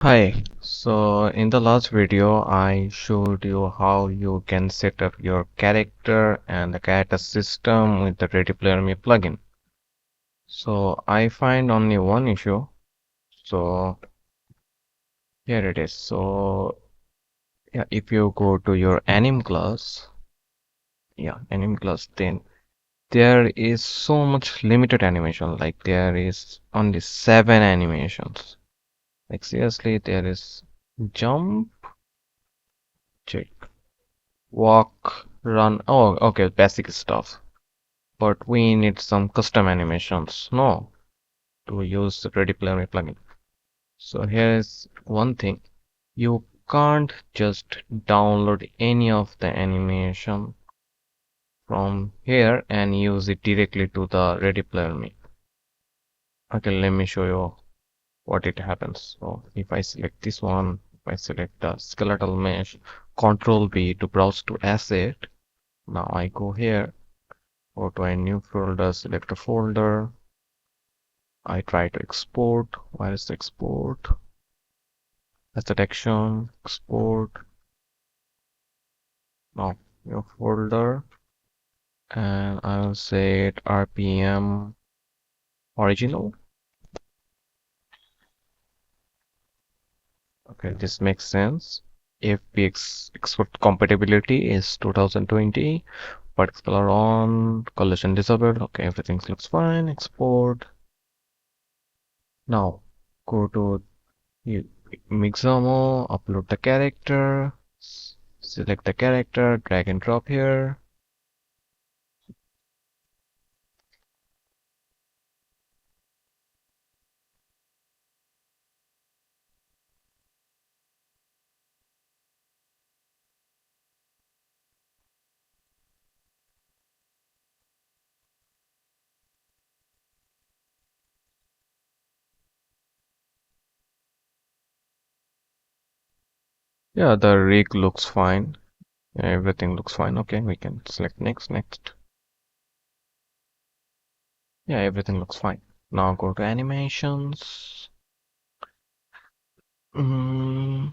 Hi, so in the last video I showed you how you can set up your character and the character system with the ReadyPlayerMe plugin. So I find only one issue. So here it is. So yeah, if you go to your anim class, then there is so much limited animation. Like there is only 7 animations. Like seriously, there is jump, check. Walk, run. Oh, okay, basic stuff. But we need some custom animations. No, to use the Ready Player Me plugin. So here is one thing. You can't just download any of the animation from here and use it directly to the Ready Player Me. Okay, let me show you what it happens. So if I select this one, if I select the skeletal mesh, Control B to browse to asset. Now I go here. Go to a new folder, select a folder. I try to export. Where is the export? Asset action, export. Now, new folder. And I will say it RPM original. Okay, this makes sense. FBX export compatibility is 2020. Vertex color on, collision disabled. Okay, everything looks fine. Export. Now, go to Mixamo, upload the character, select the character, drag and drop here. Yeah, the rig looks fine. Yeah, everything looks fine. Okay, we can select next. Yeah, everything looks fine. Now go to animations. Mm,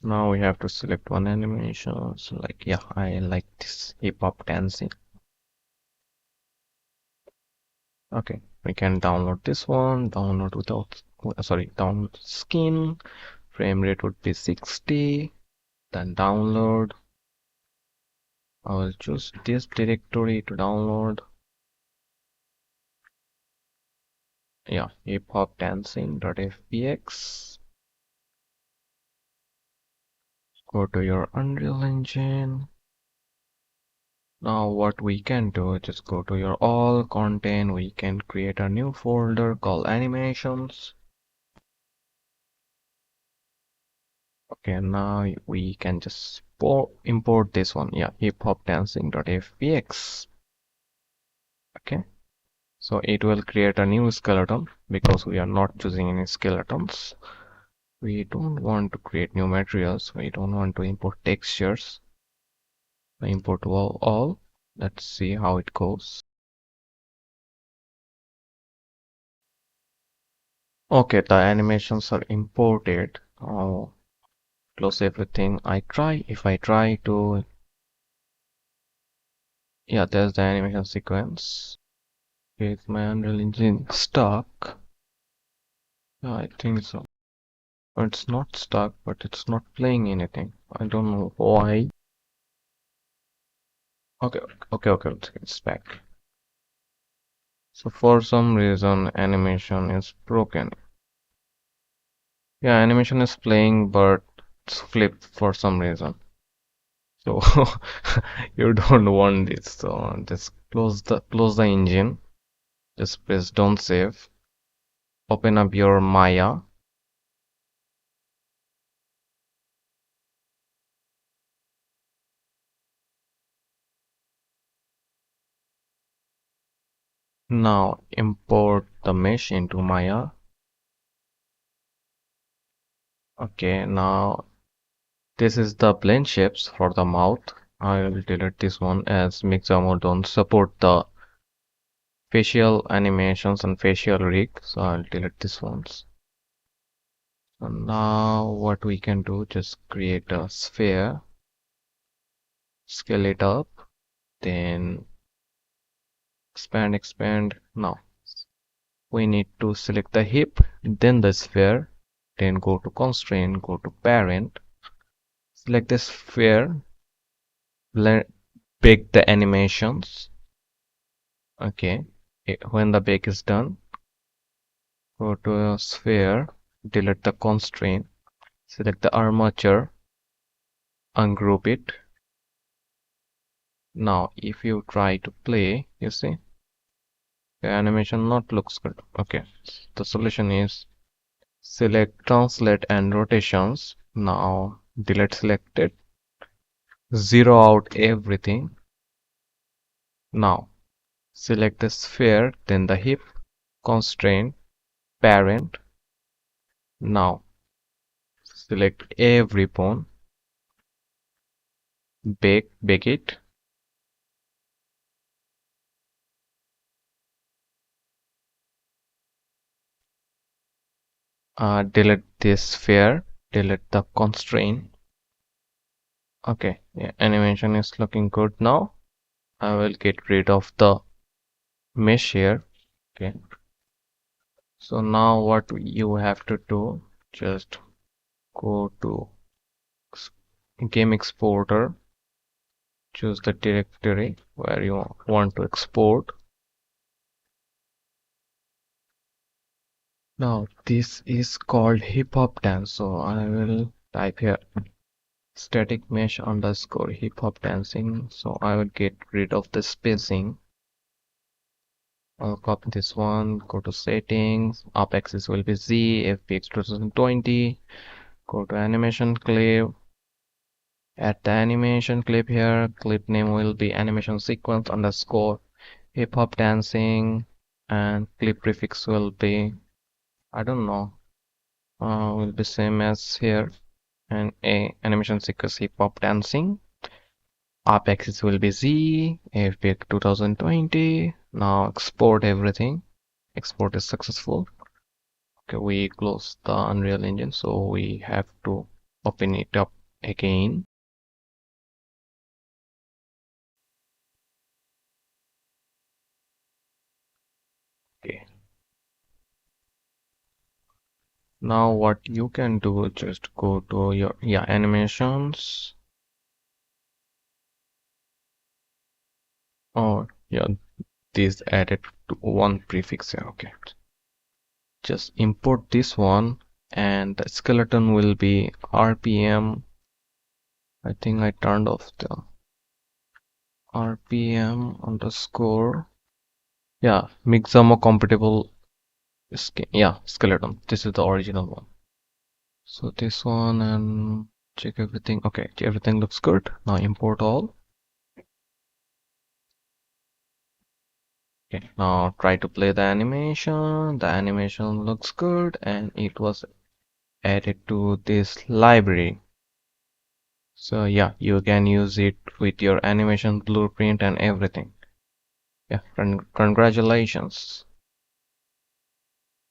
Now we have to select one animation. So like, yeah, I like this hip hop dancing. Okay, we can download this one. Download without, sorry, download skin. Frame rate would be 60. Then download. I will choose this directory to download. Yeah, hip hop dancing.fbx. Go to your Unreal Engine. Now what we can do, just go to your all content. We can create a new folder called animations. Okay, now we can just import this one. Yeah, hip hop dancing.fbx. Okay, so it will create a new skeleton because we are not choosing any skeletons. We don't want to create new materials. We don't want to import textures. Import all. Let's see how it goes. Okay, the animations are imported. Oh, close everything. If I try to, yeah, there's the animation sequence. Is my Unreal Engine stuck? Yeah, I think so. It's not stuck, but it's not playing anything. I don't know why. Okay, it's back. So for some reason, animation is broken. Yeah, animation is playing, but it's flipped for some reason. So you don't want this. So just close the engine. Just press don't save. Open up your Maya. Now import the mesh into Maya. Okay, now this is the blend shapes for the mouth. I will delete this one as Mixamo don't support the facial animations and facial rig. So I'll delete these ones. So now what we can do, just create a sphere, scale it up, then expand. Now we need to select the hip, then the sphere, then go to constraint, go to parent, select the sphere, bake the animations. Okay, when the bake is done, go to a sphere, delete the constraint, select the armature, ungroup it. Now if you try to play, you see the animation not looks good. Okay, the solution is select translate and rotations. Now delete selected, zero out everything. Now select the sphere, then the hip, constraint, parent. Now select every bone, bake it. Delete this sphere, delete the constraint. Okay, yeah, animation is looking good now. I will get rid of the mesh here. Okay, so now what you have to do, just go to game exporter, choose the directory where you want to export. Now this is called hip hop dance, so I will type here static mesh underscore hip hop dancing. So I will get rid of the spacing. I'll copy this one, go to settings, up axis will be Z, FPX 2020, go to animation clip, add the animation clip here, clip name will be animation sequence underscore hip hop dancing, and clip prefix will be, I don't know, will be same as here, and a animation sequence hip hop dancing. Up axis will be Z, FPX 2020. Now export everything. Export is successful. Okay, we close the Unreal Engine, so we have to open it up again. Okay. Now what you can do, just go to your animations. Oh yeah, this added to one prefix here. Okay. Just import this one, and the skeleton will be RPM. I think I turned off the RPM underscore. Yeah, Mixamo compatible. Yeah, skeleton. This is the original one. So this one, and check everything. Okay, everything looks good. Now import all. Okay, now try to play the animation. The animation looks good, and it was added to this library. So yeah, you can use it with your animation blueprint and everything. Yeah, congratulations.